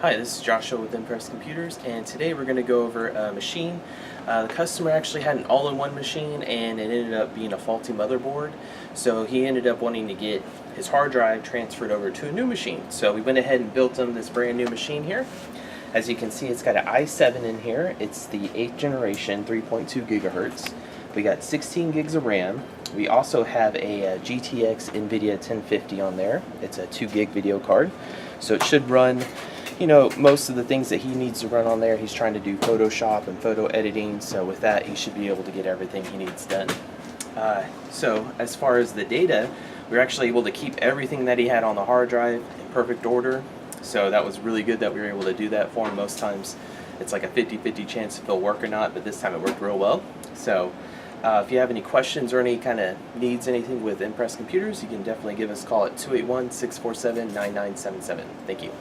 Hi, this is Joshua with Impress Computers, and today we're going to go over a machine. The customer actually had an all-in-one machine, and it ended up being a faulty motherboard, so he ended up wanting to get his hard drive transferred over to a new machine. So we went ahead and built him this brand new machine here. As you can see, it's got an i7 in here. It's the 8th generation, 3.2 gigahertz. We got 16 gigs of RAM. We also have a GTX NVIDIA 1050 on there. It's a 2 gig video card, so it should run most of the things that he needs to run on there. He's trying to do Photoshop and photo editing, so with that he should be able to get everything he needs done. So as far as the data, we were actually able to keep everything that he had on the hard drive in perfect order, so that was really good that we were able to do that for him. Most times it's like a 50-50 chance if it'll work or not, but this time it worked real well. So if you have any questions or any kind of needs anything with Impress Computers, you can definitely give us a call at 281-647-9977. Thank you.